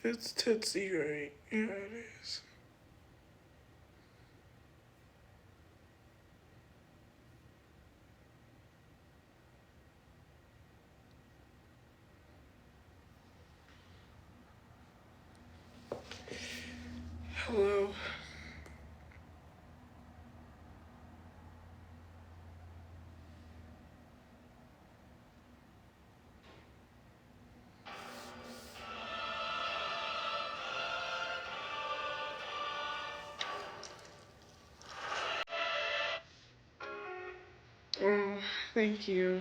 It's Tootsie, right? Yeah, it is. Hello. Oh, thank you.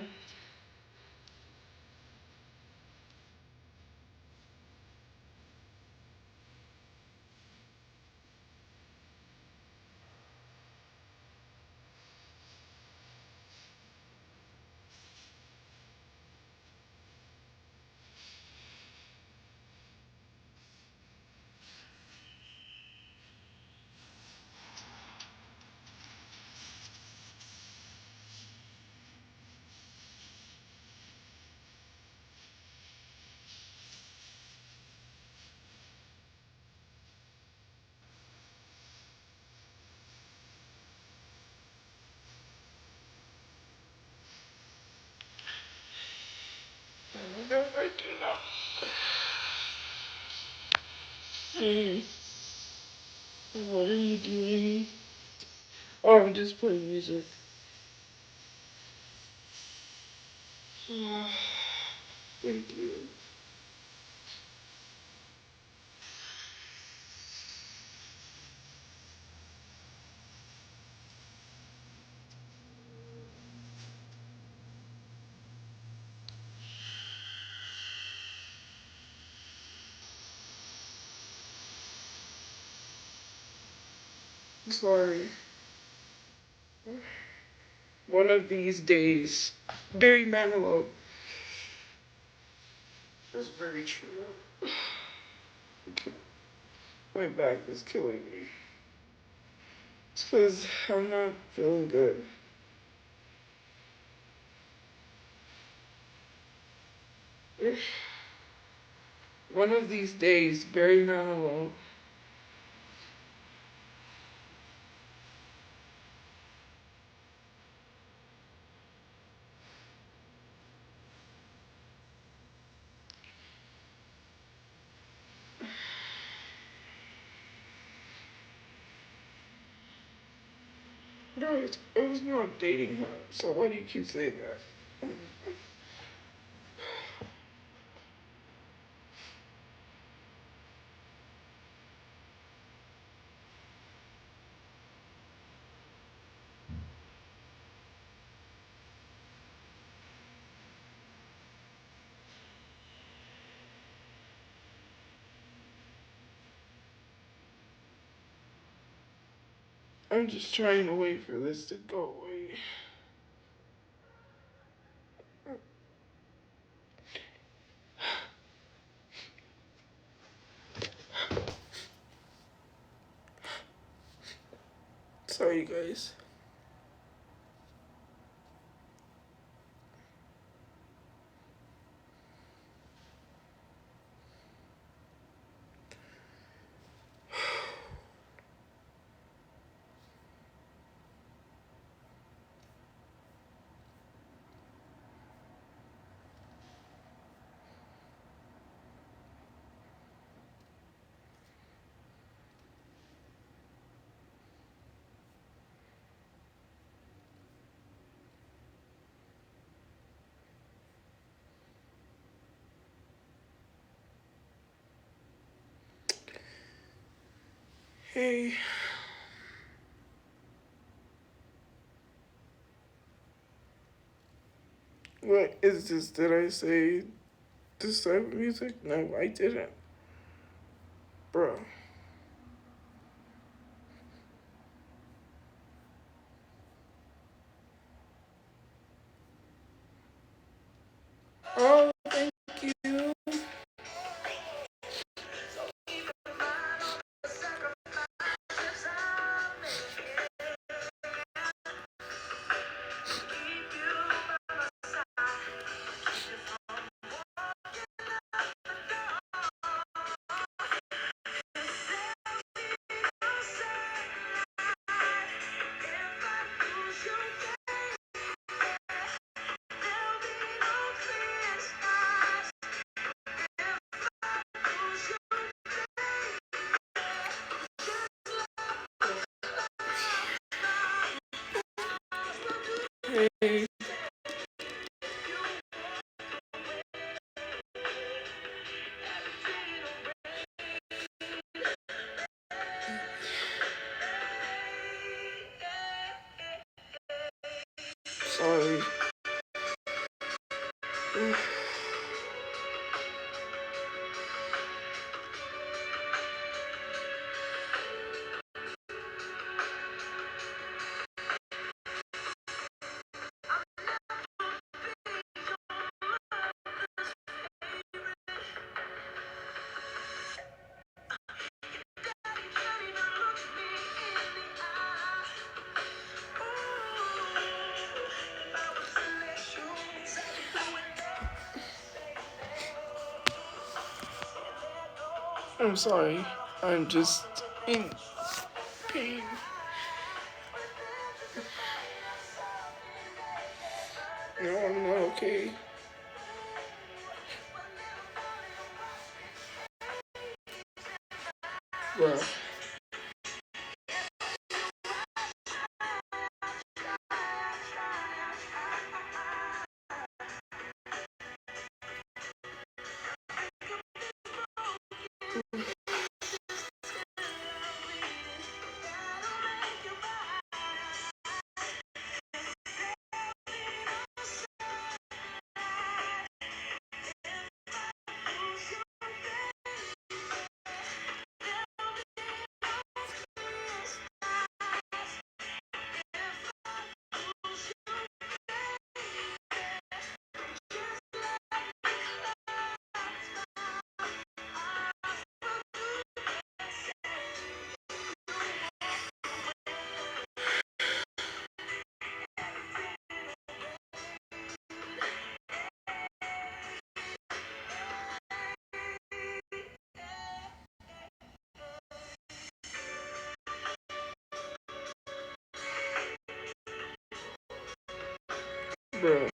No, I did not. Hey, what are you doing? Oh, I'm just playing music. Thank you. Sorry. One of these days. Barry Manilow. That's very true. My back is killing me. It's because I'm not feeling good. One of these days, Barry Manilow. No, it was not dating her, so why do you keep saying that? I'm just trying to wait for this to go away. Sorry, guys. Hey. What is this? Did I say this type of music? No, I didn't. Bro. Oh, thank you. I'm sorry. I'm just in pain. No, I'm not okay. Bruh. Bruh.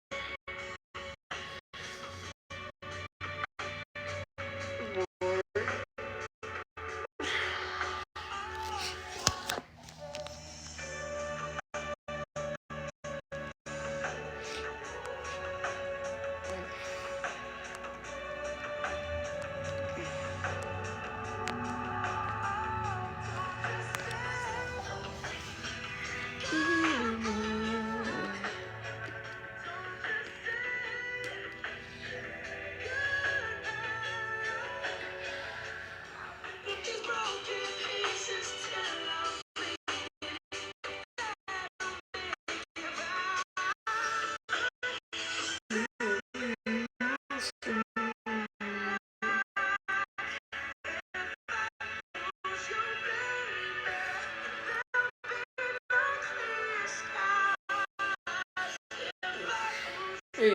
Hey.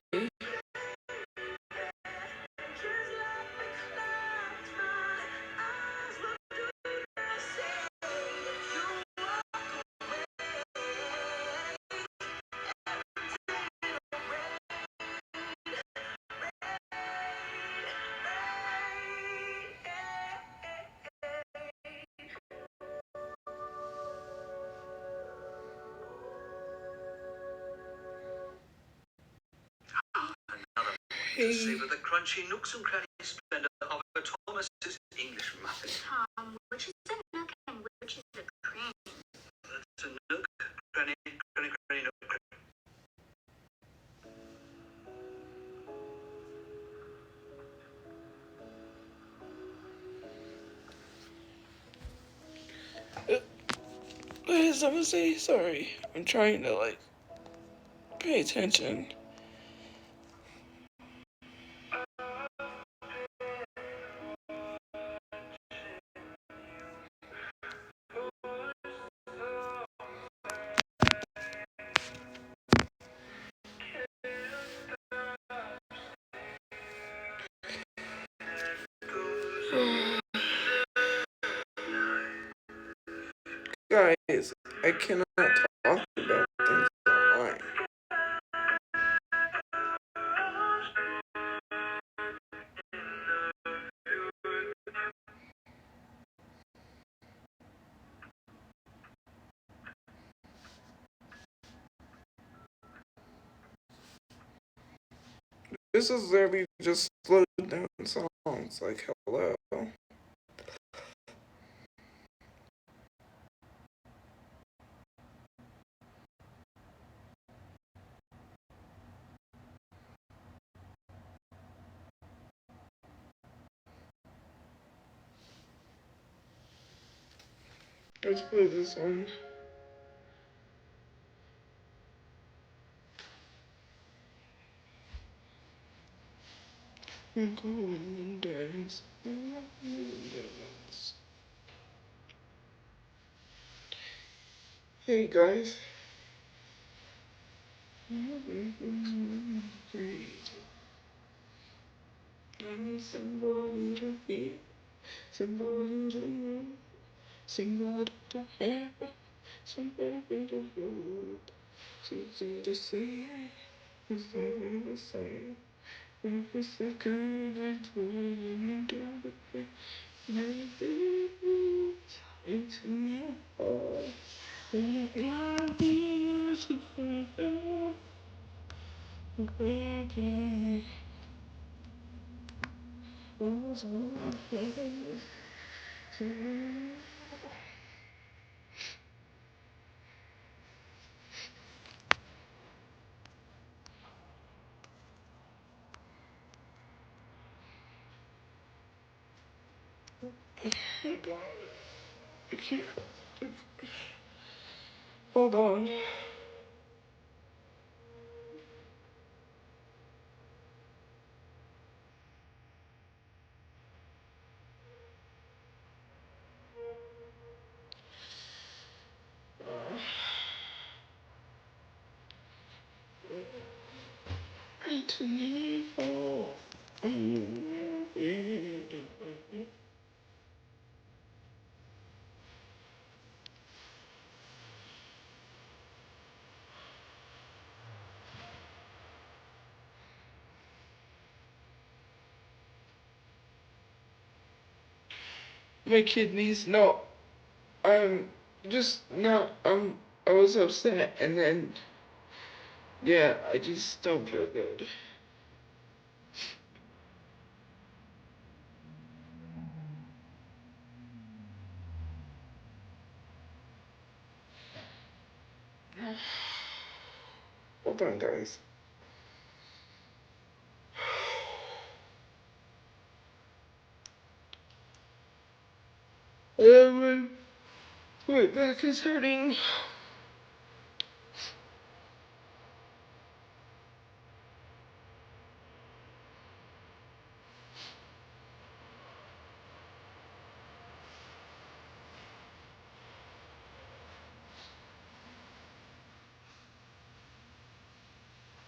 To savor the crunchy nooks and crannies splendor of a Thomas's English muffin. Tom, which is a nook and which is a cranny? That's a nook, cranny, cranny, cranny, nook, cranny. What did someone say? Sorry. I'm trying to, like, pay attention. Guys, I cannot talk about things online. This is literally just slowed down songs. Like, hello. Let's play this one. Golden days. Hey guys. Great. I'm somebody to be. Single to heaven, somebody to hold. Something to say, something to say. If it's a good and together, maybe it's me. I'll be a baby. Hold on. My kidneys, no. I'm just not, I was upset and then, yeah, I just don't feel good. Hold on, guys. My back is hurting.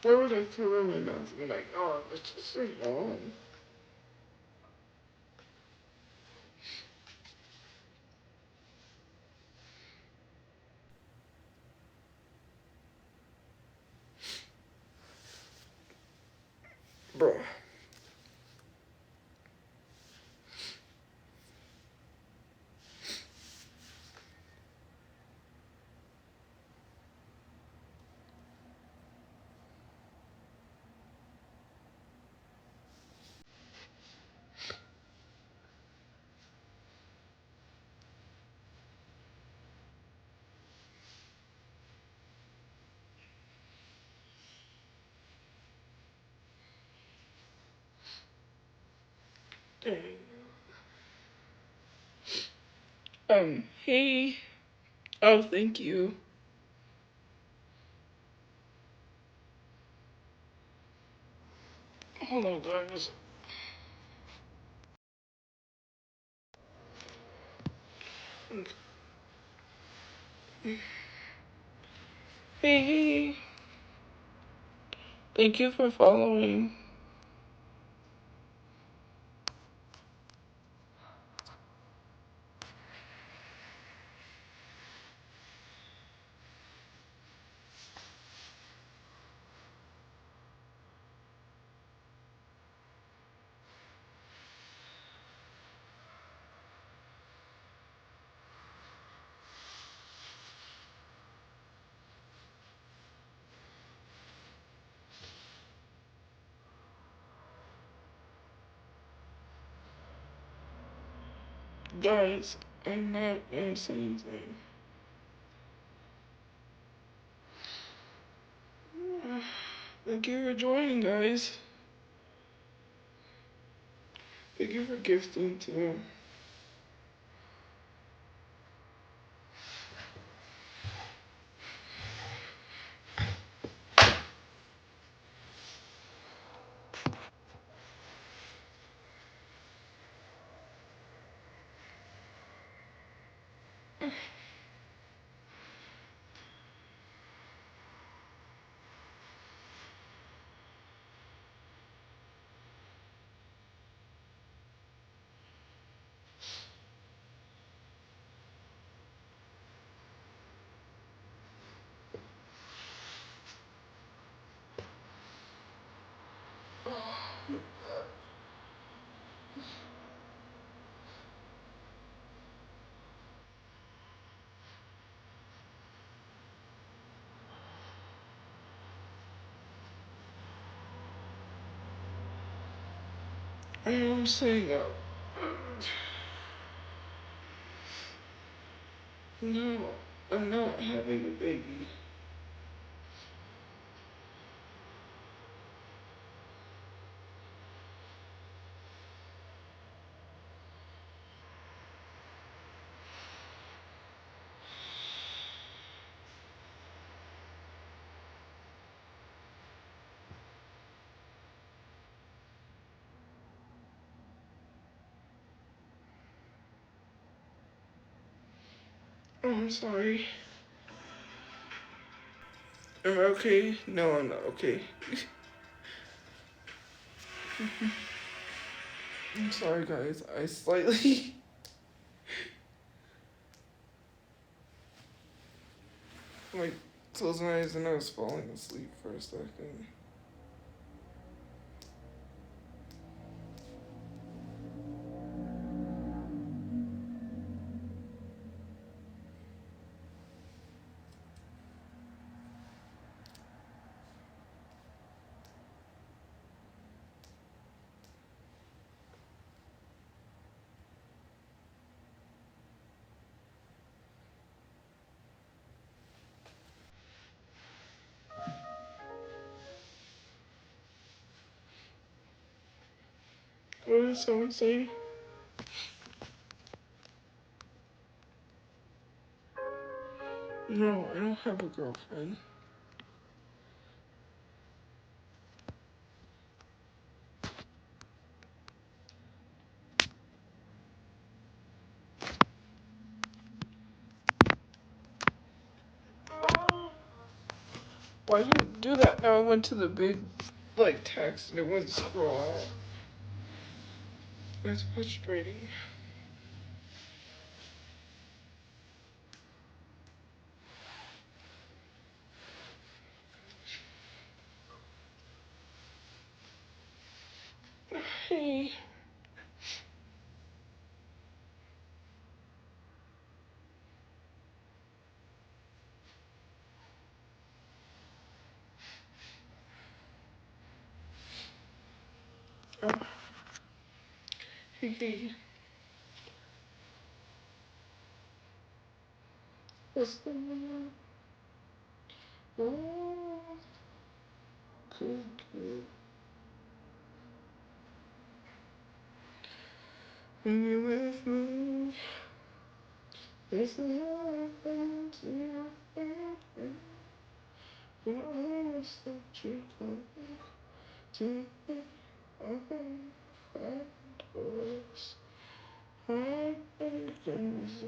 Why would I cover my mouth and like, oh, it's just so long? Bruh. Dang. Hey. Oh, thank you. Hold on, guys. Hey. Thank you for following. Guys, I'm not gonna say anything. Thank you for joining, guys. Thank you for gifting too. I know I'm saying no, I'm not having a baby. Oh, I'm sorry. Am I okay? No, I'm not okay. I'm sorry, guys. I slightly. like, closed my eyes and I was falling asleep for a second. What did someone say? No, I don't have a girlfriend. Why did it do that? Now I went to the big, text and it wouldn't scroll out. That's frustrating. Hey. Oh. Hey. What's the name? Oh, good, good. When you're with me, it's nothing to when I was such a to me, and us. I can see,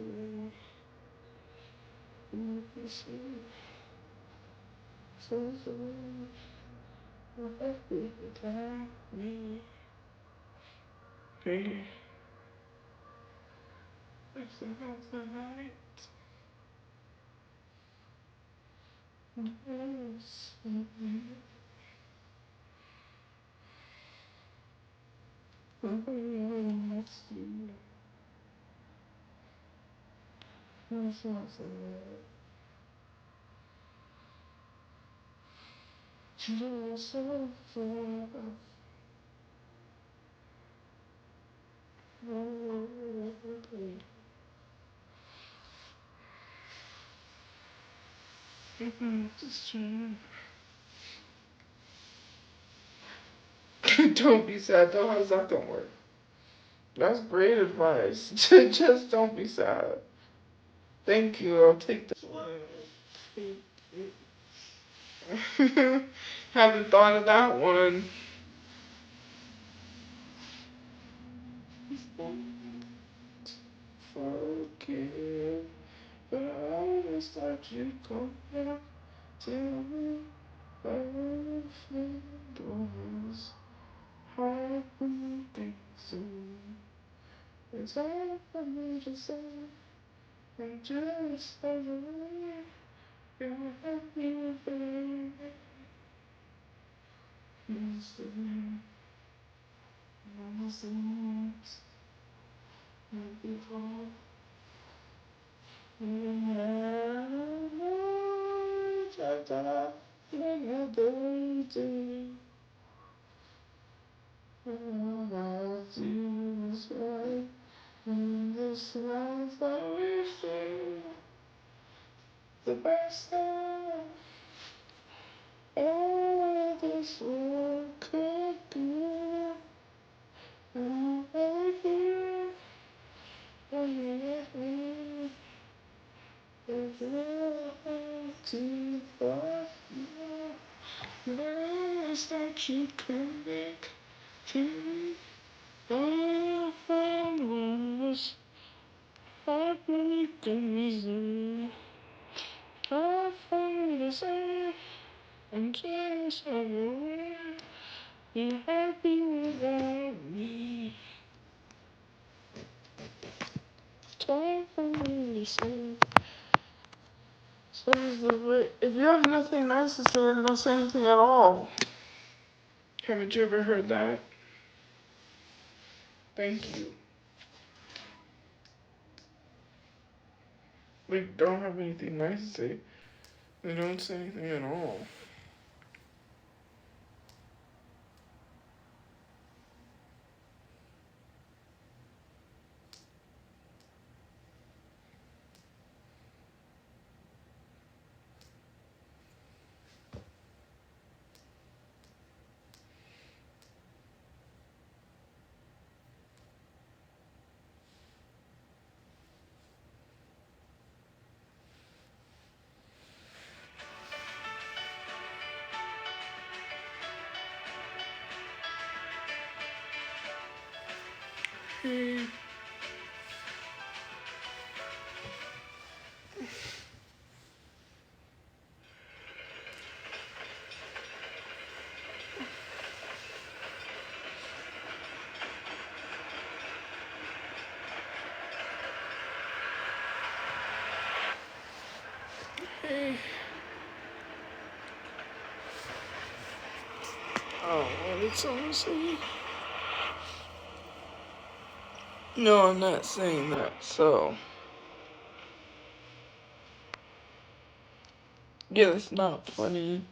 you can see, so happy without me. Hey, it's another night. Yes, Don't be sad though. How's that gonna work? That's great advice. Just don't be sad. Thank you. I'll take that one. Haven't thought of that one. Forgive, but I always thought you'd come back. Tell me how it was. How could be so? It's hard for me to say. And just as a way, you're happy, baby. It's the nonsense. Before another day. This life, in this life that we see, the best of all this world could be. Too far, there's that you come back to me. All I was heartbreaking. I find the same and just away. You're happy without me. Time for me to say. Says the way. If you have nothing nice to say, then don't say anything at all. Haven't you ever heard that? Thank you. Like, don't have anything nice to say. They don't say anything at all. Hey. Hey. Oh, what did someone say? No, I'm not saying that, so. Yeah, it's not funny.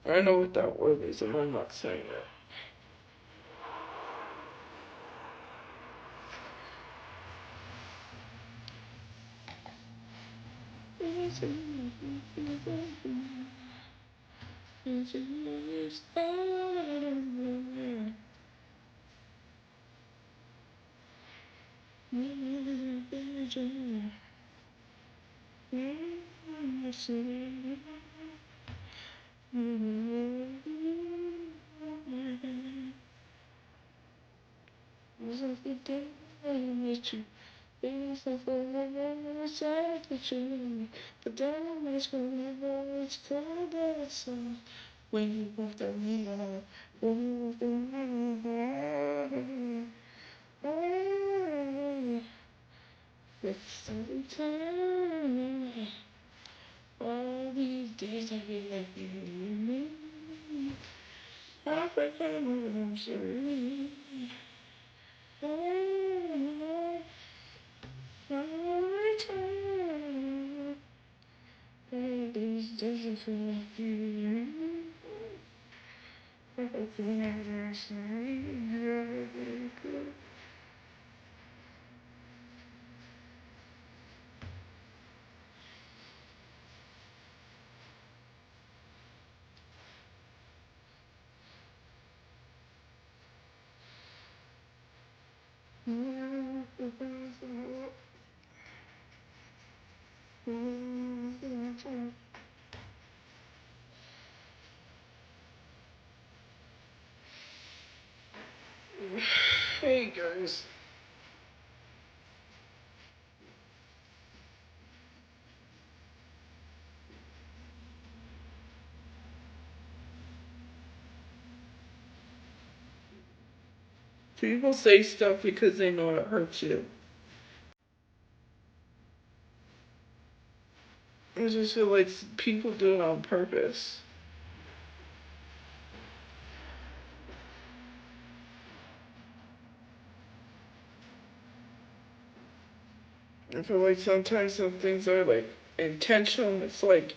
I know what that word is, and I'm not saying it. But then it's when it's cold outside. When you want the love, when you want it's every time. All these days I feel like you. I forget what I'm saying. Every time. All these days I feel like you. I forget what I'm saying. Hey guys. People say stuff because they know it hurts you. I just feel like people do it on purpose. I feel like sometimes some things are like intentional. It's like,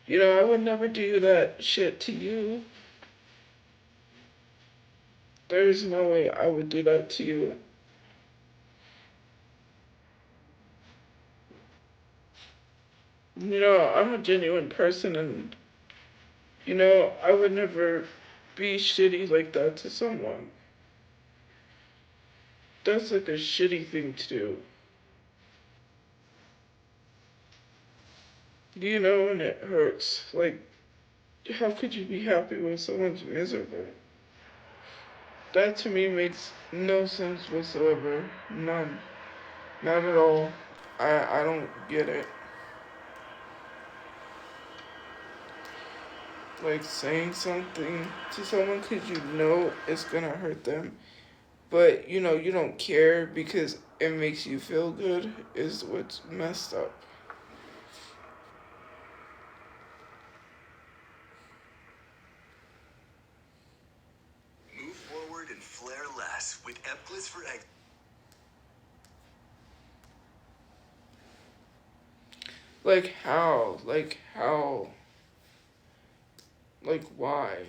I would never do that shit to you. There's no way I would do that to you. You know, I'm a genuine person, and you know, I would never be shitty like that to someone. That's like a shitty thing to do. You know, and it hurts. Like, how could you be happy when someone's miserable? That to me makes no sense whatsoever. None. Not at all. I don't get it. Like saying something to someone because you know it's gonna hurt them, but you know you don't care because it makes you feel good is what's messed up. Move forward and flare less with Epclis for X. Like how? Like how? Like why?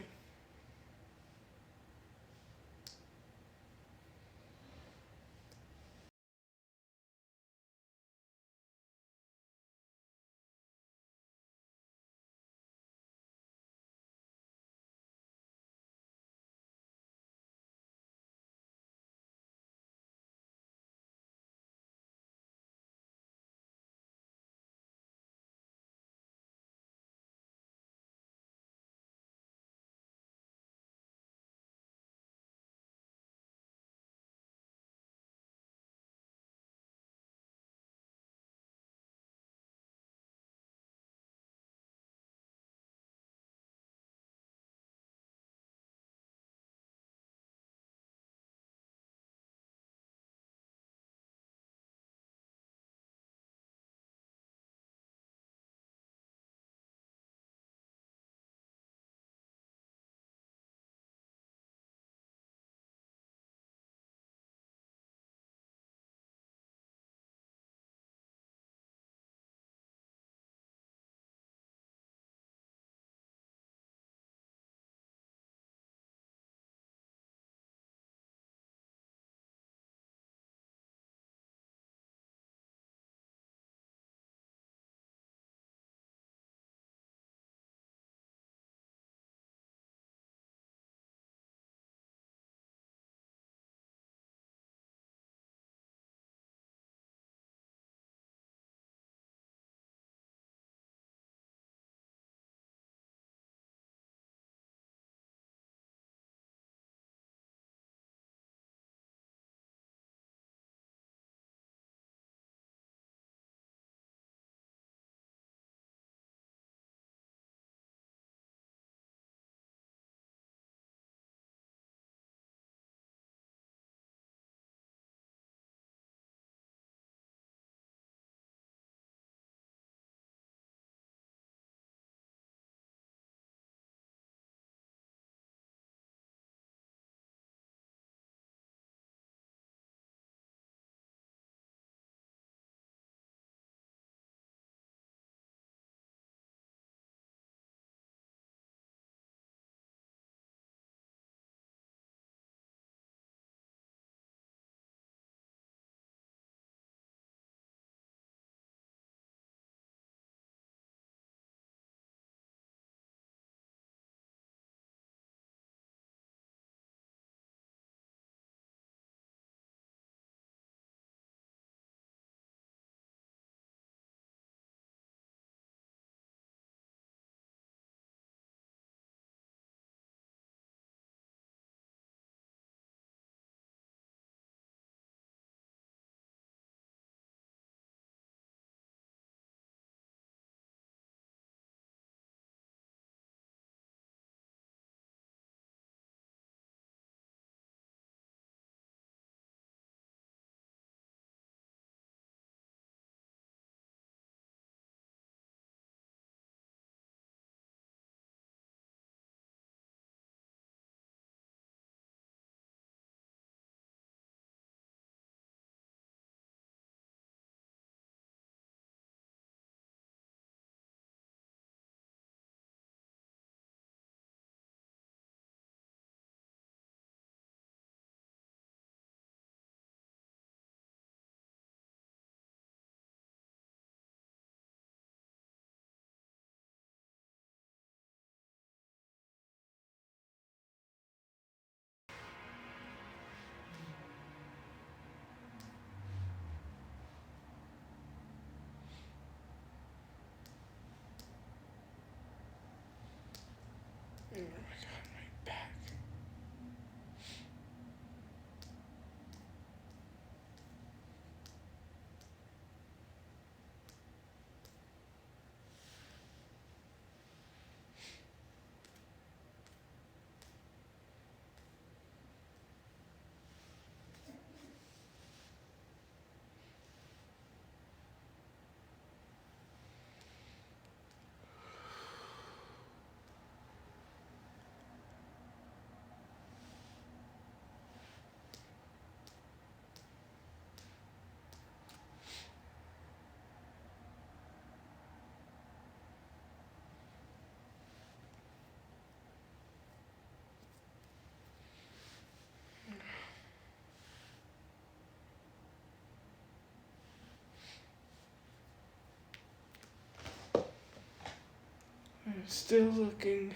Still looking.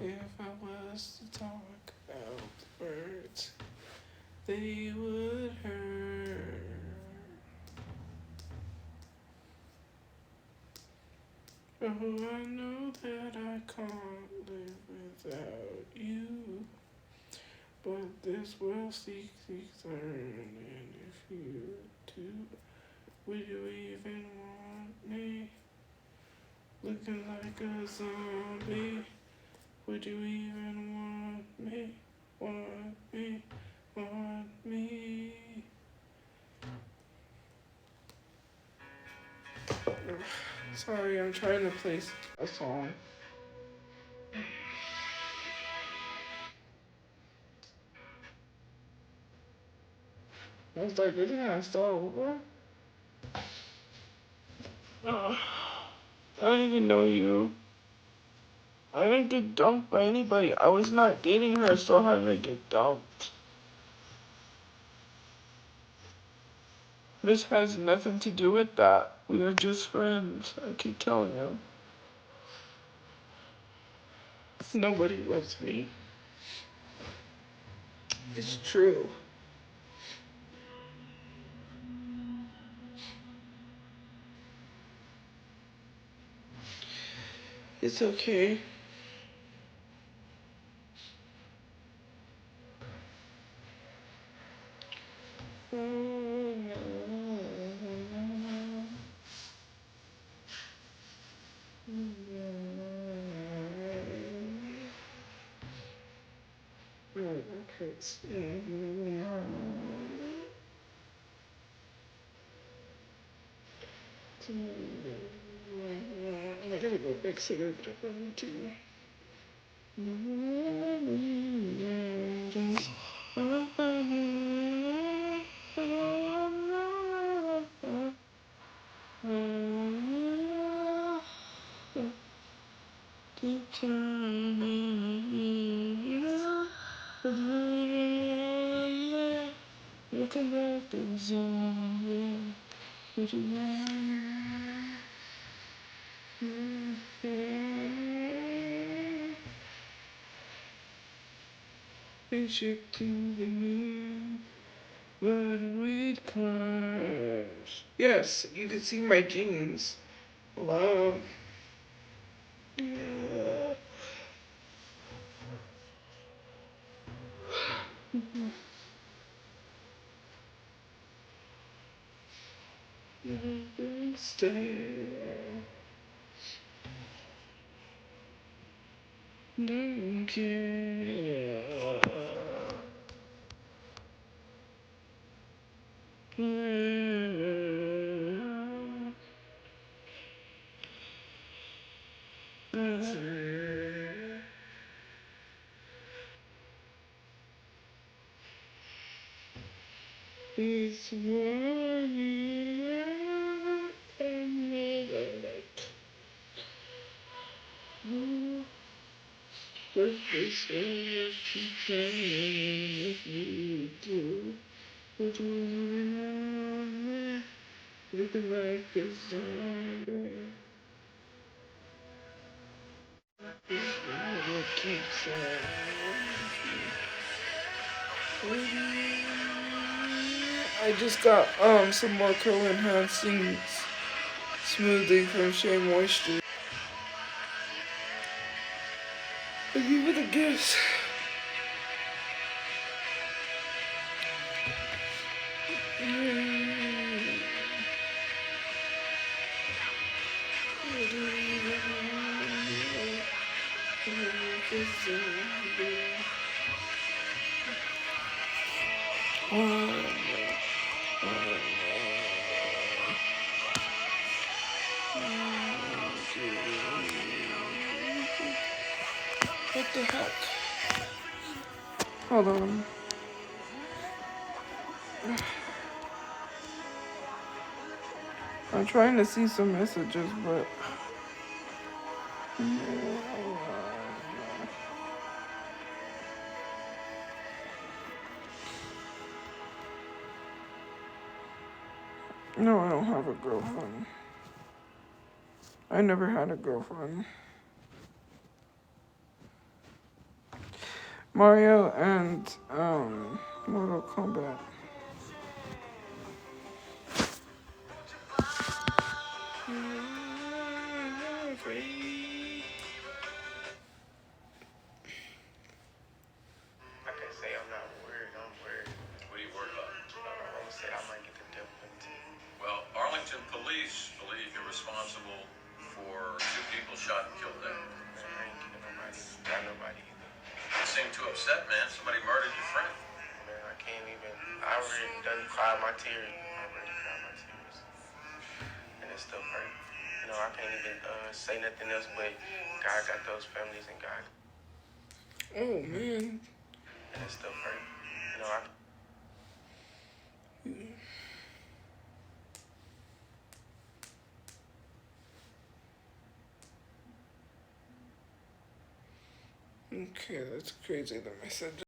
If I was to talk about the birds, they would hurt. Oh, I know that I can't live without you. But this world seeks eternity, and if you do, would you even want me? Looking like a zombie, would you even want me? Want me? Want me? Sorry, I'm trying to play a song. I was like, isn't that start over? I don't even know you. I didn't get dumped by anybody. I was not dating her, so how did I get dumped? This has nothing to do with that. We are just friends. I keep telling you. Nobody loves me. It's true. It's okay. I gotta go back to the too. Picture to the moon, but we crash. Yes, you can see my jeans. Love. Yeah. Stay. Don't care. It's morning and midnight. But this is if you do. But you looking like a zombie. What keeps I just got some more curl enhancing smoothing from Shea Moisture. I give it a guess. What the heck? Hold on. I'm trying to see some messages, but No, I don't have a girlfriend. I never had a girlfriend. Mario and Mortal Kombat. I can say I'm not worried. I'm worried. What are you worried about? I said I might get the death penalty. Well, Arlington police believe you're responsible for 2 people shot and killed there. Man, I ain't killing nobody. Got nobody either. You seem too upset, man. Somebody murdered your friend. Man, I can't even. I already done cried my tears. I already cried my tears. And it still hurt. You know, I can't even say nothing else but God got those families and God. Oh man. And it still hurt. You know, Okay, that's crazy. The message.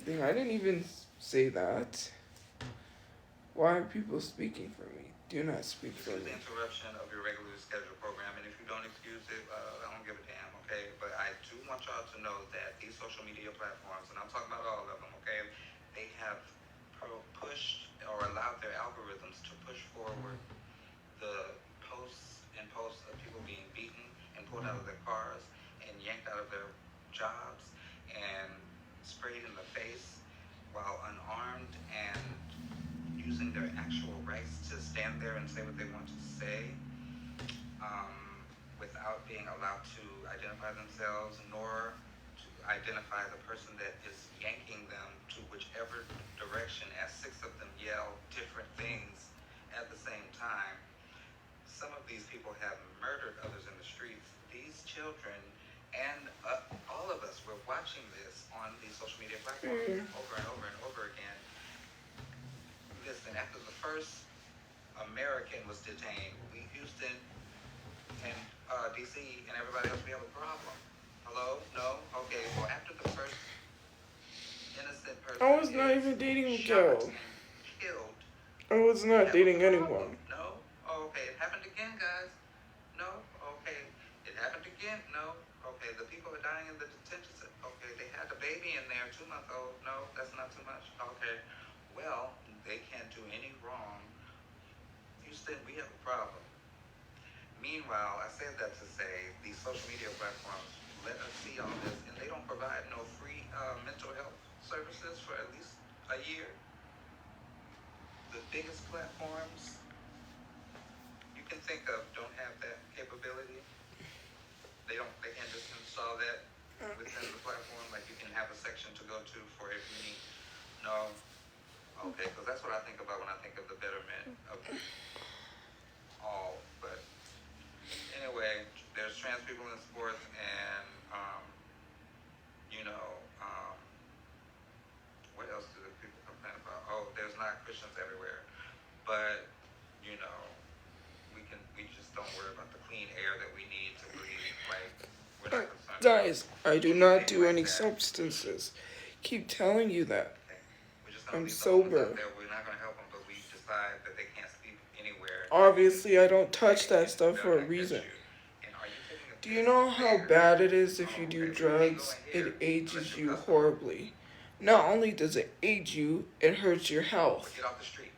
anything. I didn't even say that. Why are people speaking for me? Do not speak for Excuse me. the interruption of your regularly scheduled program, and if you don't excuse it, I don't give a damn, okay? But I do want y'all to know that these social media platforms, and I'm talking about all of them, okay? They have pushed or allowed their algorithms to push forward the posts of people being beaten and pulled out of their cars and yanked out of their jobs and sprayed in the face while unarmed and using their actual rights to stand there and say what they want to say, um, without being allowed to identify themselves nor to identify the person that is yanking them to whichever direction, as six of them yell different things at the same time. Some of these people have murdered others in the streets. These children and all of us were watching this on these social media platforms over and over and over again. Listen, after the first American was detained, Houston and DC and everybody else, we have a problem. Hello? No? Okay, well, after the first innocent person I was not even dating Joe. killed, I was not dating anyone. no? Oh, okay, it happened again, guys. No? Okay, it happened again. No? Okay, the people are dying in the detention center. Okay, they had a baby in there, 2-month-old. No, that's not too much. Okay, well, they can't do any wrong. Houston, we have a problem. Meanwhile, I said that to say these social media platforms let us see all this, and they don't provide no free mental health services for at least a year. The biggest platforms you can think of don't have that capability. They can't just install that within the platform. Like you can have a section to go to for if you need. No. Okay, because that's what I think about when I think of the betterment of all. But anyway, there's trans people in sports, and what else do the people complain about? Oh, there's not Christians everywhere, but we just don't worry about the clean air that we need to breathe. Like we're not concerned. Guys, I do not do any substances. Keep telling you that. Okay. We're just gonna I'm leave the homeless sober. out there. We're not gonna help them, but we decide that they can't sleep anywhere. Obviously, I don't touch that stuff for a reason. Do you know how bad it is if you do drugs? It ages you horribly. Not only does it age you, it hurts your health. Get off the street.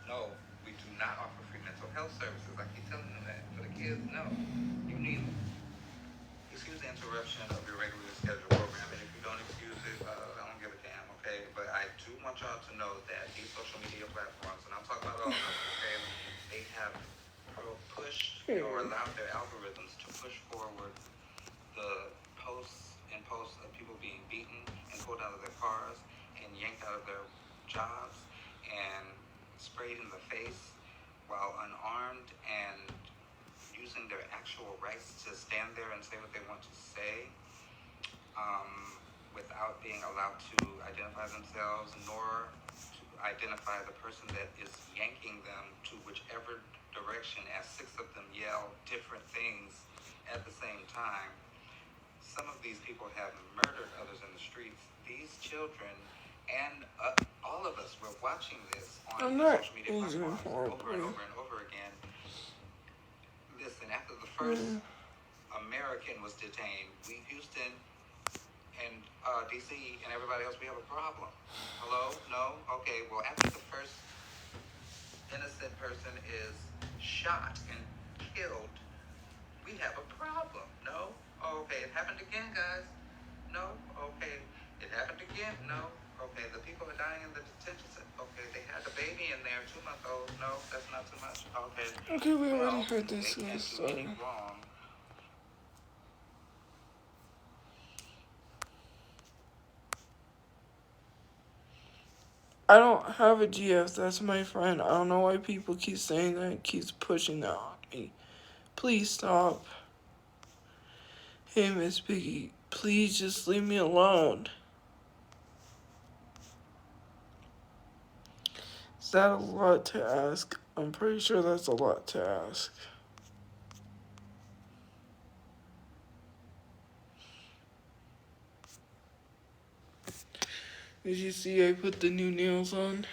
No, we do not offer free mental health services. I keep telling them that. For the kids, no. You need them. Excuse the interruption of your regularly scheduled program, and if you don't excuse it, I don't give a damn, okay? But I do want y'all to know that these social media platforms, and I'm talking about all of them, okay, they have pushed or allowed their algorithms to push forward the posts of people being beaten and pulled out of their cars and yanked out of their jobs and sprayed in the face while unarmed and using their actual rights to stand there and say what they want to say, without being allowed to identify themselves nor to identify the person that is yanking them to whichever direction, as six of them yell different things at the same time. Some of these people have murdered others in the streets. These children and all of us were watching this on social media platforms over and over and over again. Listen, after the first American was detained, Houston and DC and everybody else, we have a problem. Hello? No? Okay, well, after the first innocent person is shot and killed, we have a problem. No? Okay, it happened again, guys. No? Okay, it happened again. No? Okay, the people are dying in the detention center. Okay, they had a baby in there, 2-month-old. No, that's not too much. Okay. Okay, we already heard this. They can't do any wrong. I don't have a GF. That's my friend. I don't know why people keep saying that. Keeps pushing that on me. Please stop. Hey, Miss Piggy. Please just leave me alone. Is that a lot to ask? I'm pretty sure that's a lot to ask. Did you see I put the new nails on?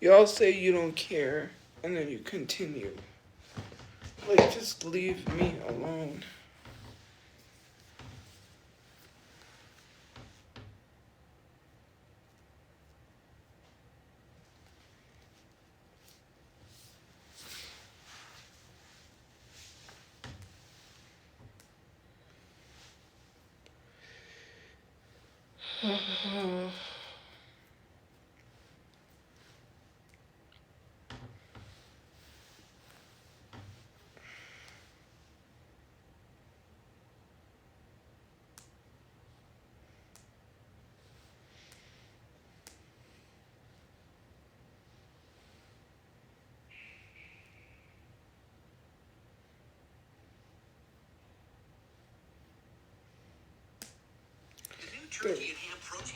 Y'all say you don't care, and then you continue. Like, just leave me alone.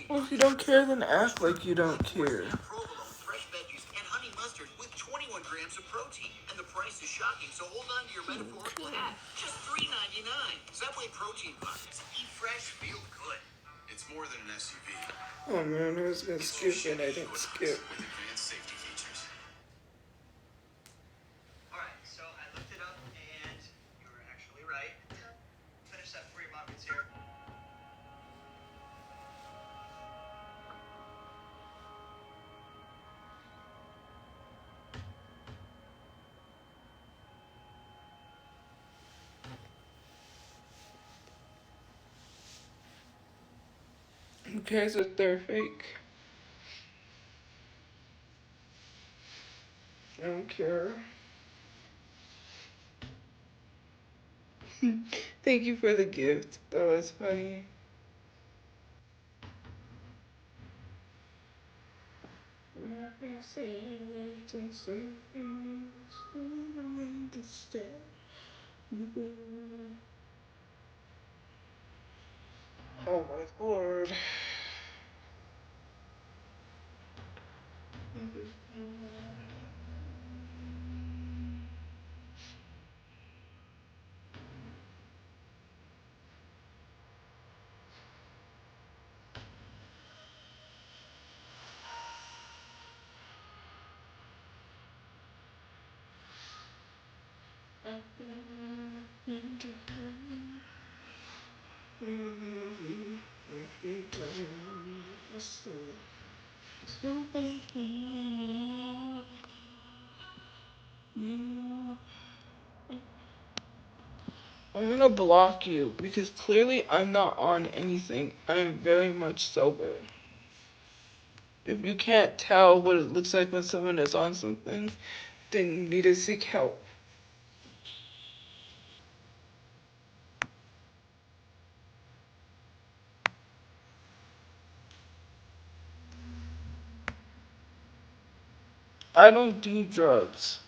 Well, if you don't care, then act like you don't care. Fresh veggies and honey mustard with 21 grams of protein. And the price is shocking, so hold on to your metaphorical hat. Just $3.99. Subway protein bars. Eat fresh, feel good. It's more than an SUV. Oh man, I was gonna skip and I didn't skip. With advanced safety features. Alright, so I looked it up and you were actually right. Finish that for your mom gets here. Who cares if they're fake? I don't care. Thank you for the gift. That was funny. Oh my lord. I'm gonna block you because clearly I'm not on anything. I'm very much sober. If you can't tell what it looks like when someone is on something, then you need to seek help. I don't do drugs.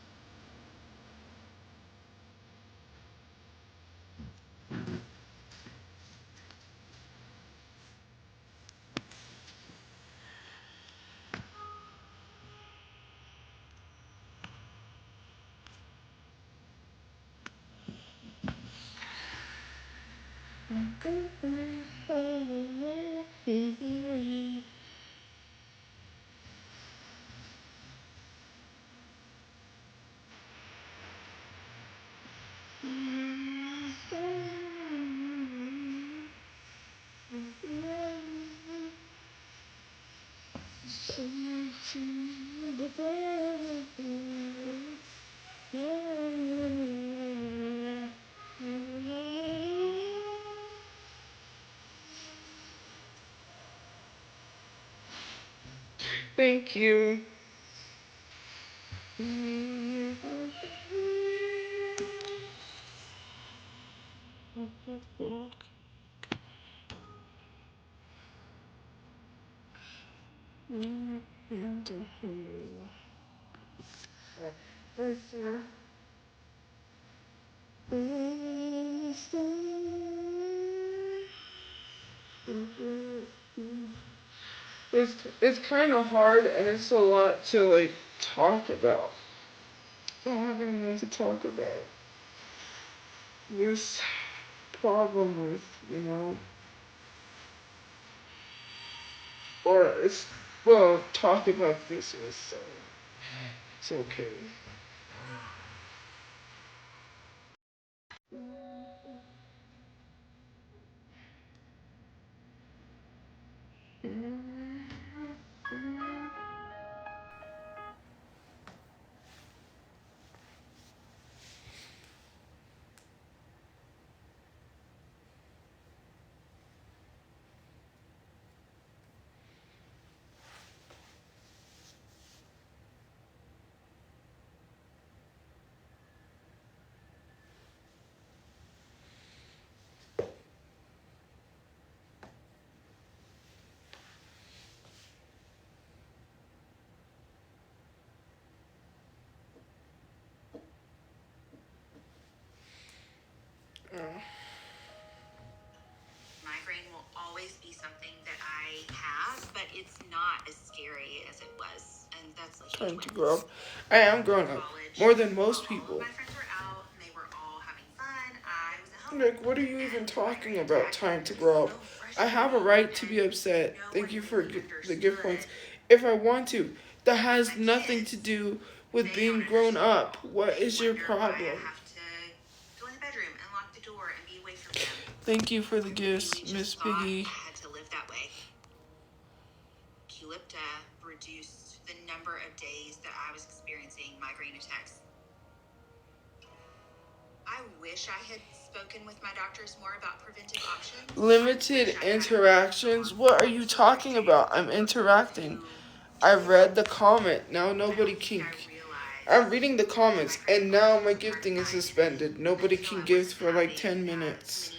Thank you. It's kind of hard and it's a lot to like talk about. don't have anything to talk about. This problem with, or it's, well, talk about this is, so it's okay. Migraine will always be something that I have, but it's not as scary as it was. And that's a Time huge to win. grow up. I am growing up. More than most All people. of my friends were out and they were all having fun. I was at home. Like, what are you even talking about? Time to grow up. I have a right to be upset. Thank you for the gift points. If I want to. That has nothing to do with being grown up. What is your problem? I have to go in the bedroom and lock the door and be away from them. Thank you for the gifts, Miss Piggy. I had to live that way. Qulipta reduced the number of days that I was experiencing migraine attacks. I wish I had spoken with my doctors more about preventive options. Limited interactions? What are you talking about? I'm interacting. I read the comment. Now nobody can. I'm reading the comments, and now my gifting is suspended. Nobody can gift for like 10 minutes.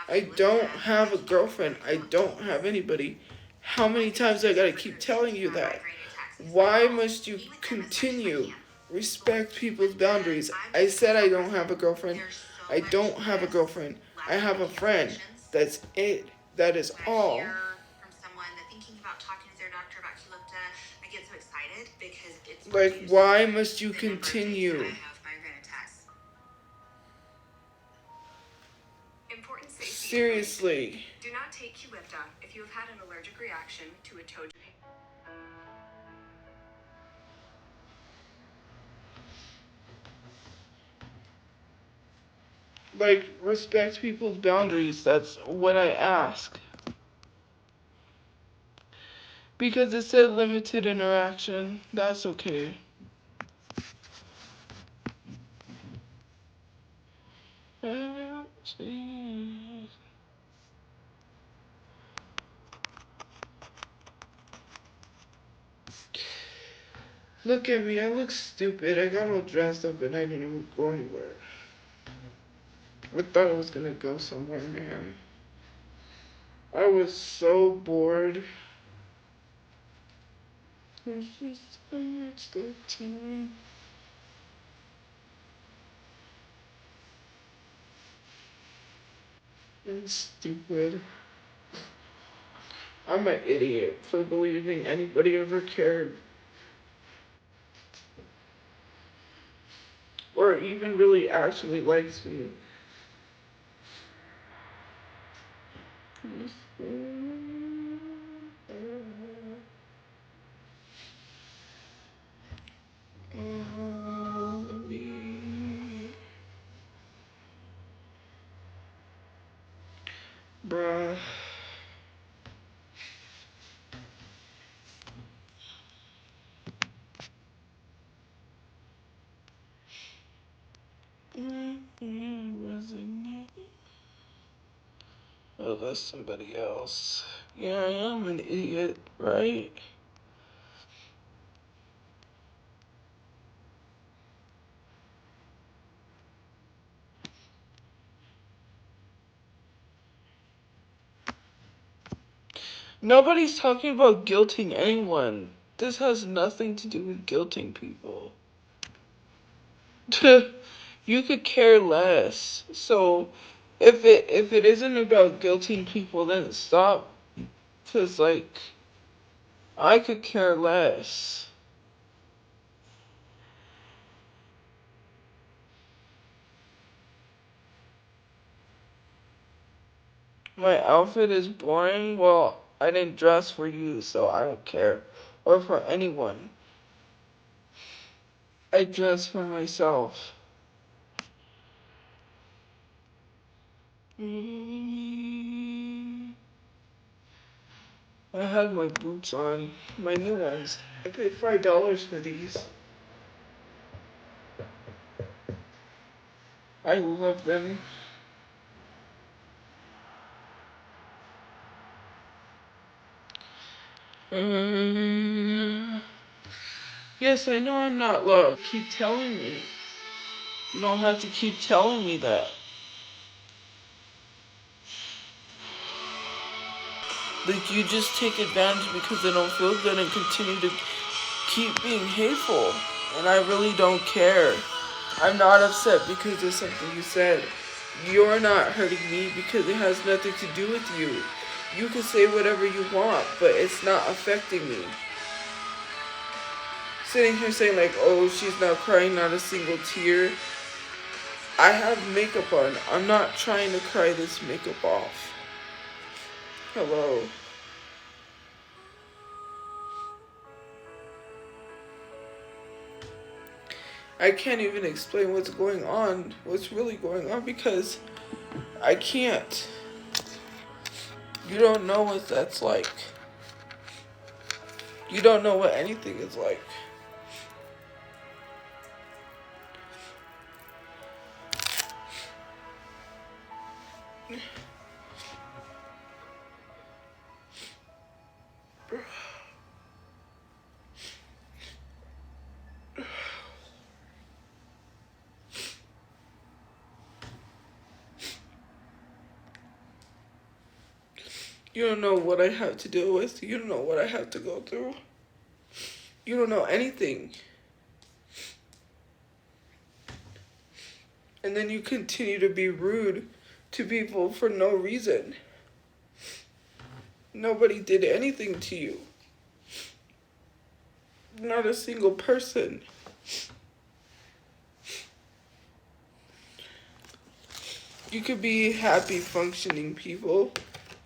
I don't have a girlfriend. I don't have anybody. How many times I gotta keep telling you that? Why must you continue? Respect people's boundaries. I said I don't have a girlfriend. I don't have a girlfriend. I have a friend. That's it. That is all. Like, why must you continue? Seriously. Do not take Qulipta if you have had an allergic reaction to a toad. Like, respect people's boundaries. That's what I ask. Because it said limited interaction. That's okay. Look at me, I look stupid. I got all dressed up and I didn't even go anywhere. I thought I was gonna go somewhere, man. I was so bored. There's just so much good time. I'm stupid. I'm an idiot for believing anybody ever cared. Or even really actually likes me. Bruh. Oh, that's somebody else. Yeah, I am an idiot, right? Nobody's talking about guilting anyone. This has nothing to do with guilting people. You could care less. So, if it isn't about guilting people, then stop. 'Cause like, I could care less. My outfit is boring. Well, I didn't dress for you, so I don't care. Or for anyone. I dress for myself. I had my boots on. My new ones. I paid $5 for these. I love them. Yes, I know I'm not loved. Keep telling me. You don't have to keep telling me that. Like, you just take advantage because they don't feel good and continue to keep being hateful. And I really don't care. I'm not upset because of something you said. You're not hurting me because it has nothing to do with you. You can say whatever you want, but it's not affecting me. Sitting here saying like, oh, she's not crying, not a single tear. I have makeup on. I'm not trying to cry this makeup off. Hello. I can't even explain what's going on, what's really going on, because I can't. You don't know what that's like. You don't know what anything is like. You don't know what I have to deal with. You don't know what I have to go through. You don't know anything. And then you continue to be rude to people for no reason. Nobody did anything to you. Not a single person. You could be happy, functioning people,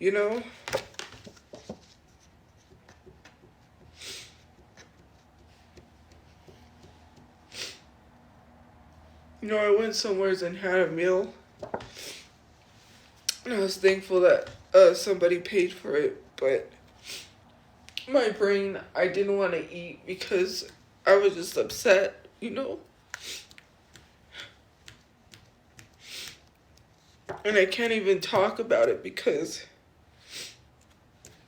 you know? You know, I went somewhere and had a meal, and I was thankful that somebody paid for it, but my brain, I didn't want to eat because I was just upset, you know? And I can't even talk about it because,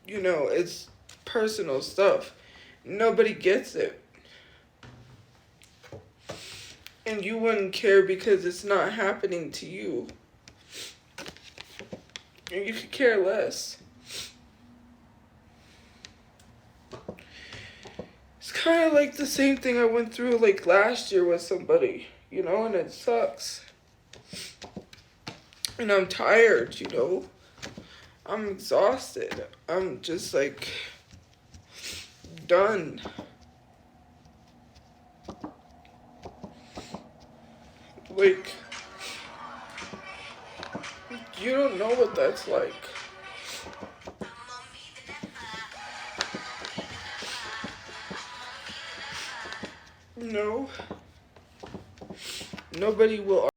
you know, it's personal stuff. Nobody gets it. And you wouldn't care because it's not happening to you. And you could care less. It's kind of like the same thing I went through like last year with somebody, you know, and it sucks. And I'm tired, you know. I'm exhausted. I'm just like done. Like, you don't know what that's like. No. Nobody will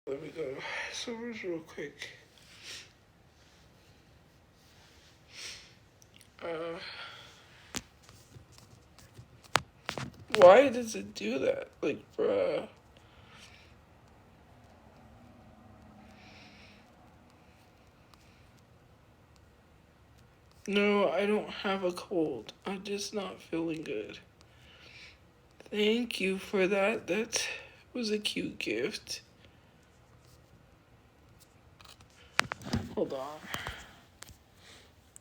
Let me go. Servers real quick. Why does it do that? Like, bruh. No, I don't have a cold. I'm just not feeling good. Thank you for that. That was a cute gift. Hold on.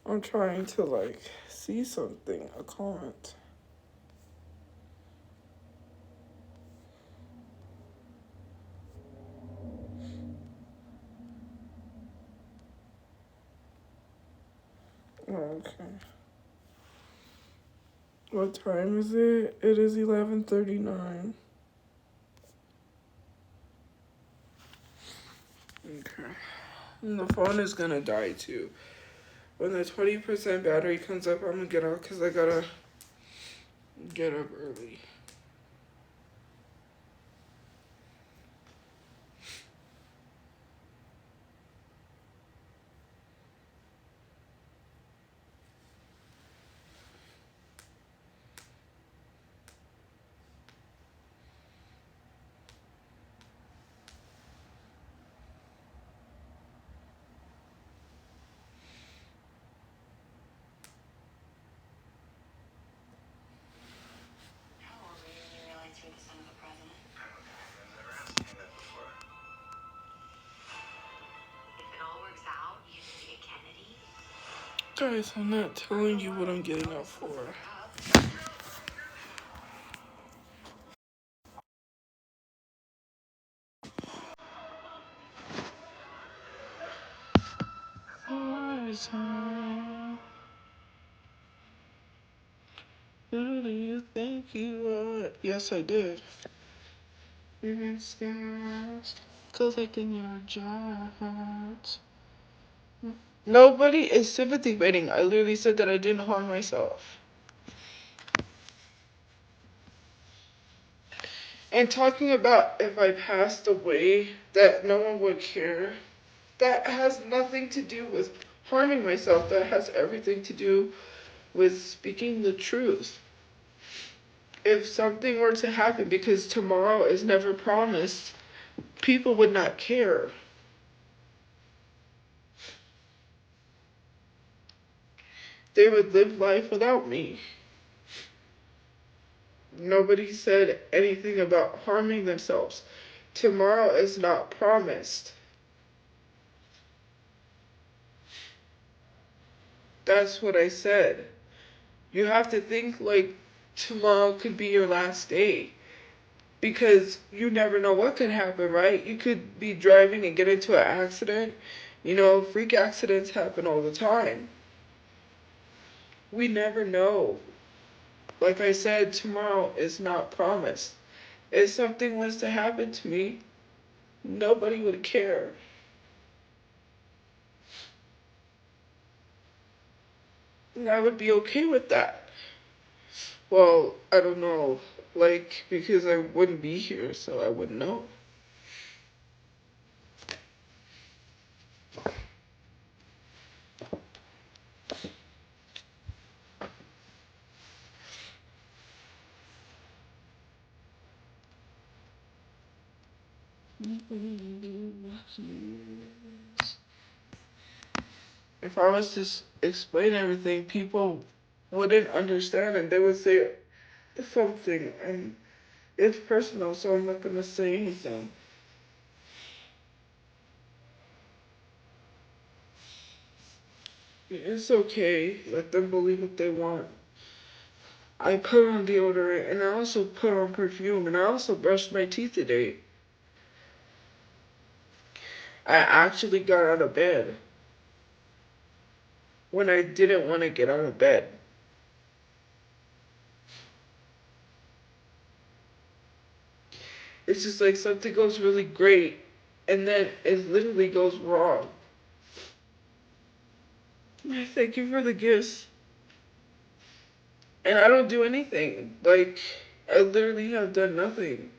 I'm trying to, like, see something. A comment. Okay. What time is it? It is 11:39. Okay. And the phone is gonna die too. When the 20% battery comes up, I'm gonna get out because I gotta get up early. How old were you when you realized you were the son of the president? If it all works out, you can be a Kennedy. Guys, I'm not telling you what I'm getting up for. Who do you think you are? Yes, I did. You've been scared. Collecting your jobs. Nobody is sympathy baiting. I literally said that I didn't harm myself. And talking about if I passed away, that no one would care, that has nothing to do with harming myself. That has everything to do with speaking the truth. If something were to happen, because tomorrow is never promised, people would not care. They would live life without me. Nobody said anything about harming themselves. Tomorrow is not promised. That's what I said. You have to think like tomorrow could be your last day. Because you never know what could happen, right? You could be driving and get into an accident. You know, freak accidents happen all the time. We never know. Like I said, tomorrow is not promised. If something was to happen to me, nobody would care. And I would be okay with that. Well, I don't know. Like, because I wouldn't be here, so I wouldn't know. If I was to explain everything, people wouldn't understand and they would say something. And it's personal, so I'm not going to say anything. It's okay. Let them believe what they want. I put on deodorant and I also put on perfume and I also brushed my teeth today. I actually got out of bed when I didn't want to get out of bed. It's just like something goes really great and then it literally goes wrong. Thank you for the gifts. And I don't do anything. Like, I literally have done nothing.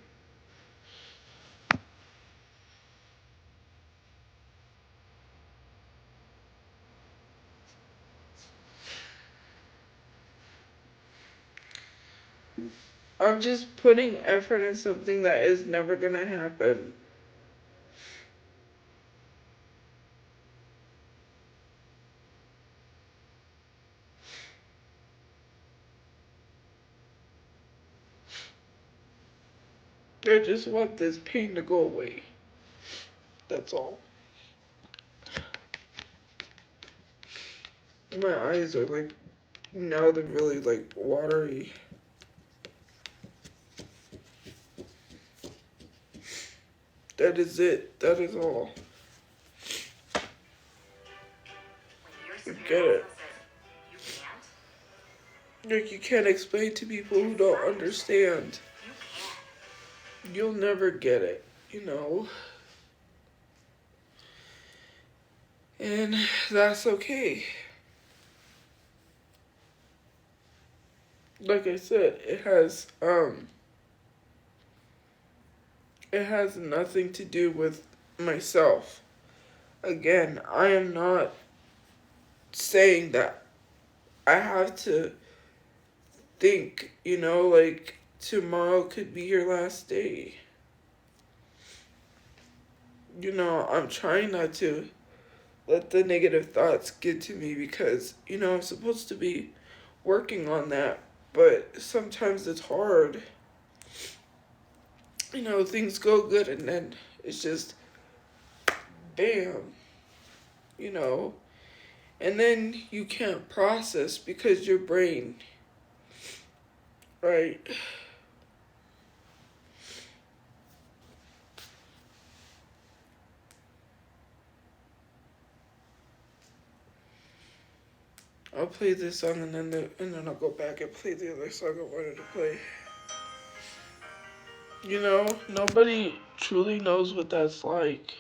I'm just putting effort in something that is never gonna happen. I just want this pain to go away. That's all. My eyes are like, now they're really like watery. That is it. That is all. I get it. Like, you can't explain to people who don't understand. You'll never get it, you know. And that's okay. Like I said, it has nothing to do with myself. Again, I am not saying that I have to think, you know, like tomorrow could be your last day. You know, I'm trying not to let the negative thoughts get to me because, you know, I'm supposed to be working on that, but sometimes it's hard. You know, things go good and then it's just bam, you know, and then you can't process because your brain, right? I'll play this song and then I'll go back and play the other song I wanted to play. You know, nobody truly knows what that's like.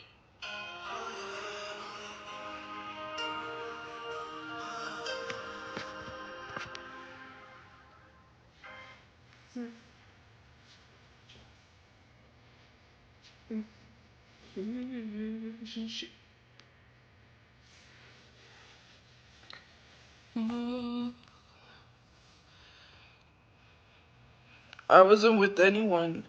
I wasn't with anyone.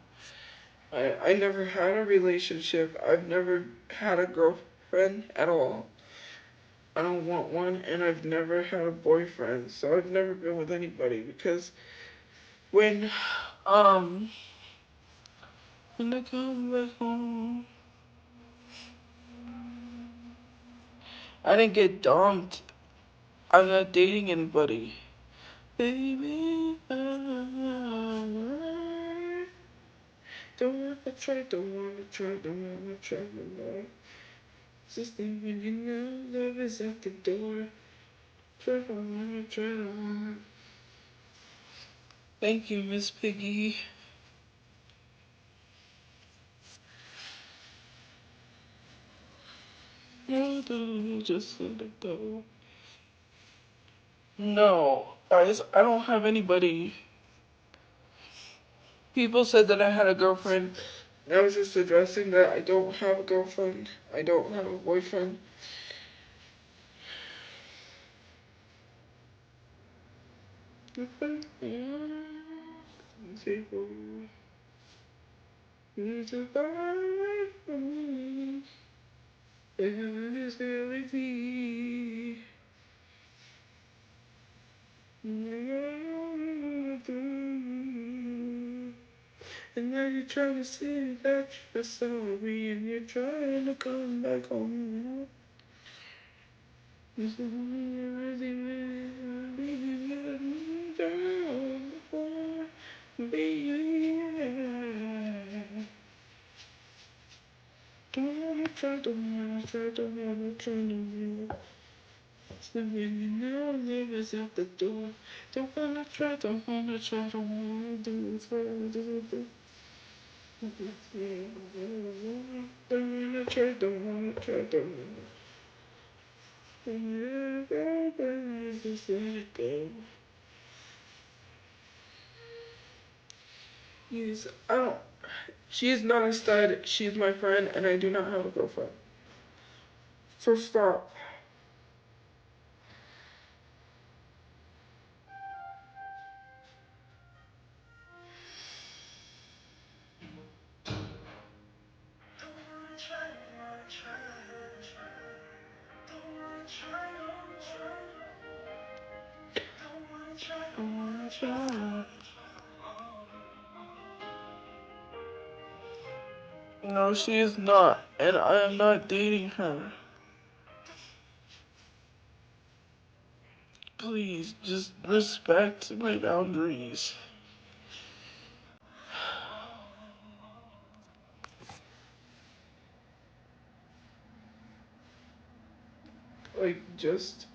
I never had a relationship. I've never had a girlfriend at all. I don't want one, and I've never had a boyfriend, so I've never been with anybody because when um when I come back home, I didn't get dumped. I'm not dating anybody. Baby, I don't wanna try, don't wanna try, don't wanna try no more. Just when you know love is at the door. Try, don't wanna try, don't wanna. Thank you, Miss Piggy. Just let it go. No, I don't have anybody. People said that I had a girlfriend. I was just addressing that I don't have a girlfriend. I don't have a boyfriend. And now you're trying to say that you're sorry and you're trying to come back home. Baby, don't wanna try, don't wanna try, don't wanna try no more. Living now, neighbors at the door. Don't wanna try, don't wanna try, don't wanna do it, do. Don't wanna try, don't wanna try, don't wanna. Just let it go. I don't. She is not a stud. She's my friend, and I do not have a girlfriend. So stop. try. No, she is not, and I am not dating her. Please, just respect my boundaries. Like, just...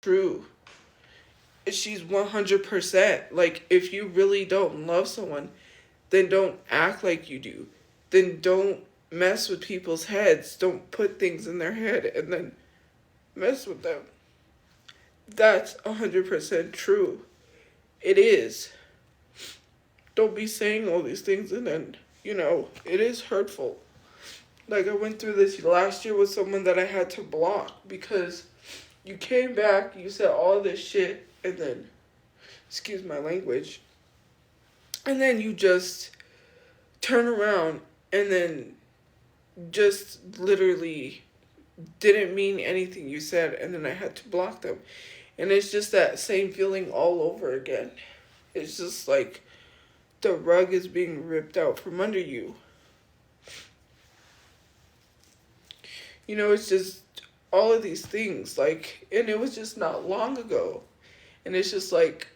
True. She's 100%. Like, if you really don't love someone, then don't act like you do. Then don't mess with people's heads. Don't put things in their head and then mess with them. That's 100% true. It is. Don't be saying all these things and then, it is hurtful. Like, I went through this last year with someone that I had to block because you came back, you said all this shit, and then, excuse my language, and then you just turn around and then just literally didn't mean anything you said, and then I had to block them. And it's just that same feeling all over again. It's just like the rug is being ripped out from under you. You know, it's just all of these things, like, and it was just not long ago. And it's just like,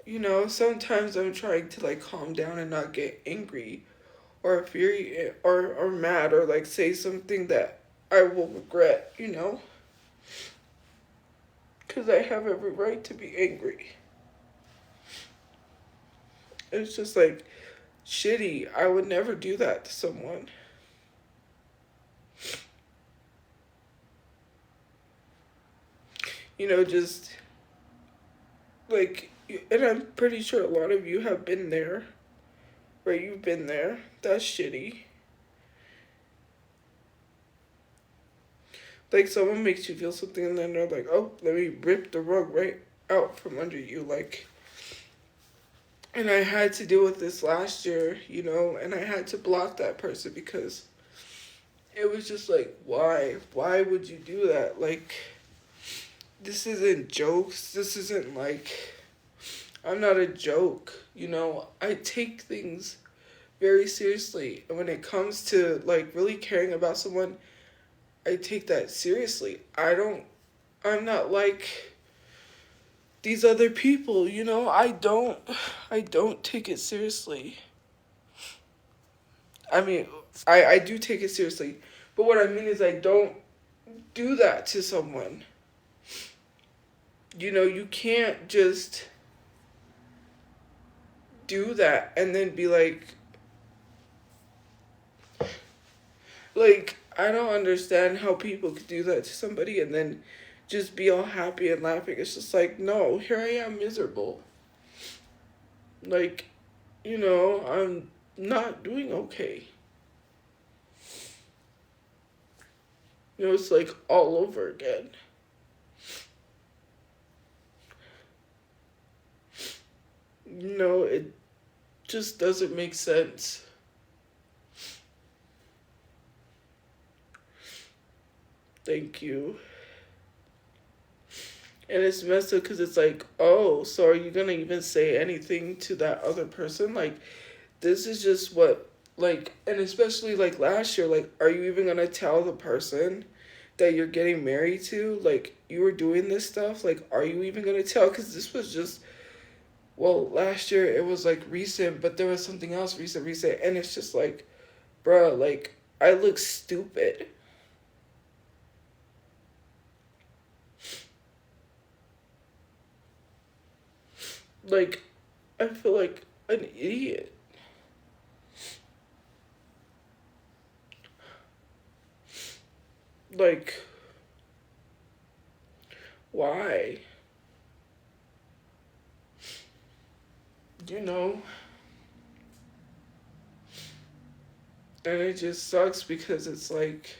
you know, sometimes I'm trying to like calm down and not get angry or fury or mad or like say something that I will regret, you know? Because I have every right to be angry. It's just like shitty. I would never do that to someone. You know, just like, and I'm pretty sure a lot of you have been there, right? You've been there. That's shitty. Like, someone makes you feel something and then they're like, oh, let me rip the rug right out from under you. Like, and I had to deal with this last year, you know, and I had to block that person because it was just like, why? Why would you do that? Like, this isn't jokes. This isn't like, I'm not a joke, you know. I take things very seriously. And when it comes to, like, really caring about someone, I take that seriously. I'm not like these other people, you know. I don't take it seriously. I mean, I do take it seriously. But what I mean is I don't do that to someone. You know, you can't just do that and then be like, I don't understand how people could do that to somebody and then just be all happy and laughing. It's just like, no, here I am miserable. Like, you know, I'm not doing okay. You know, it's like all over again. You know, it just doesn't make sense. Thank you. And it's messed up because it's like, oh, so are you going to even say anything to that other person? Like, this is just what, like, and especially, like, last year, like, are you even going to tell the person that you're getting married to, like, you were doing this stuff? Like, are you even going to tell? Because this was just, well, last year it was, like, recent, but there was something else recent, and it's just like, bruh, like, I look stupid. Like, I feel like an idiot. Like, why? You know? And it just sucks because it's like,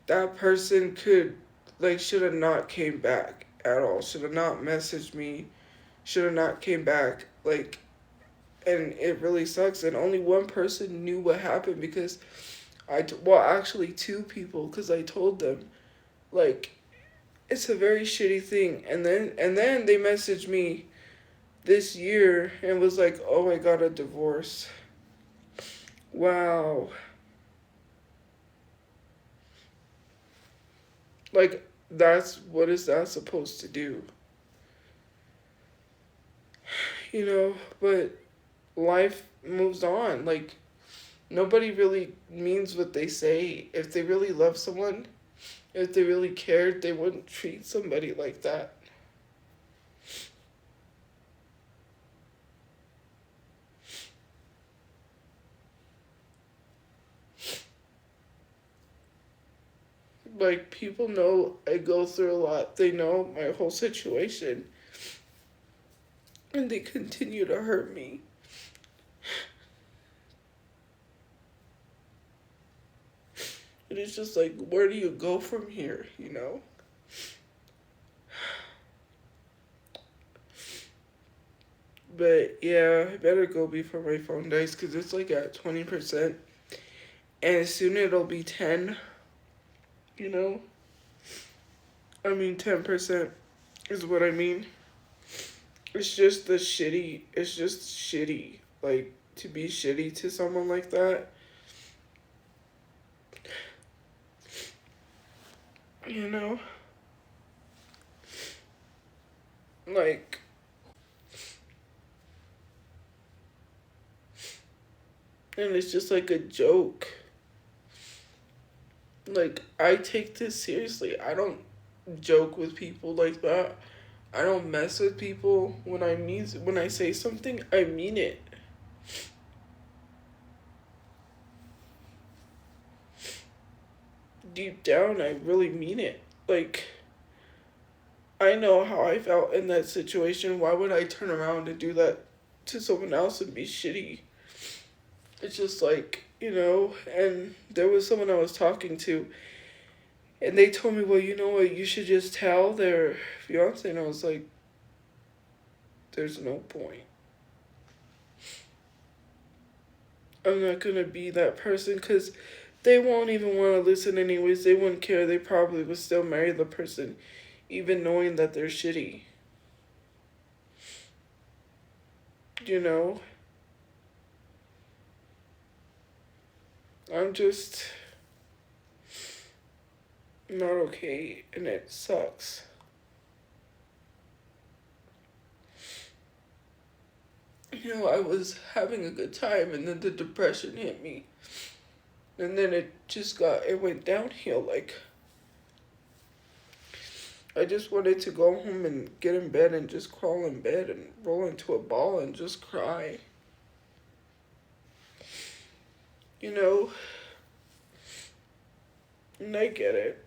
that person could, like, should have not came back at all. Should have not messaged me. Should have not came back. Like, and it really sucks. And only one person knew what happened because well, actually two people, because I told them, like, it's a very shitty thing. And then they messaged me this year and was like, oh, I got a divorce. Wow. Like, what is that supposed to do? You know, but life moves on. Like, nobody really means what they say. If they really love someone, if they really cared, they wouldn't treat somebody like that. Like, people know I go through a lot. They know my whole situation. And they continue to hurt me. And it's just like, where do you go from here, you know? But yeah, I better go before my phone dies because it's like at 20%. And soon it'll be 10, you know? I mean 10% is what I mean. It's just shitty. Like, to be shitty to someone like that. You know? Like, and it's just like a joke. Like, I take this seriously. I don't joke with people like that. I don't mess with people. When I say something, I mean it. Deep down, I really mean it. Like, I know how I felt in that situation. Why would I turn around and do that to someone else and be shitty? It's just like, you know, and there was someone I was talking to, and they told me, well, you know what, you should just tell their fiance. And I was like, there's no point. I'm not going to be that person because they won't even want to listen anyways. They wouldn't care. They probably would still marry the person, even knowing that they're shitty. You know? I'm just not okay, and it sucks. You know, I was having a good time, and then the depression hit me. And then it went downhill. Like, I just wanted to go home and get in bed and just crawl in bed and roll into a ball and just cry. You know? And I get it.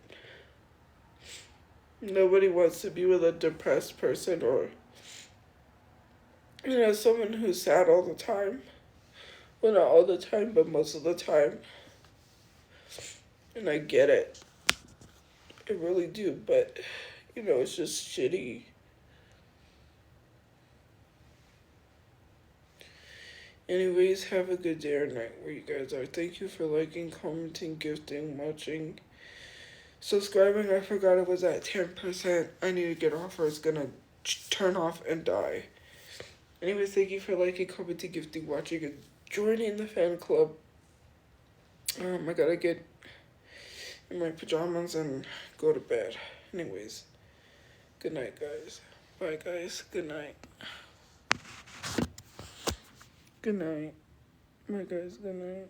Nobody wants to be with a depressed person or, you know, someone who's sad all the time. Well, not all the time, but most of the time. And I get it. I really do, but, you know, it's just shitty. Anyways, have a good day or night where you guys are. Thank you for liking, commenting, gifting, watching, subscribing. I forgot it was at 10%. I need to get off or it's gonna turn off and die. Anyways, thank you for liking, commenting, gifting, watching, and joining the fan club. I gotta get in my pajamas and go to bed. Anyways, good night, guys. Bye, guys. Good night. Good night. My guys, good night.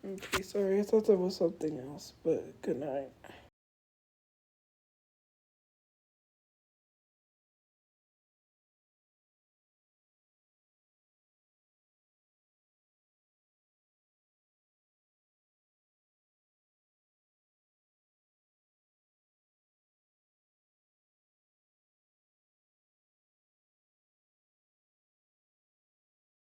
Okay, sorry, I thought that was something else, but good night.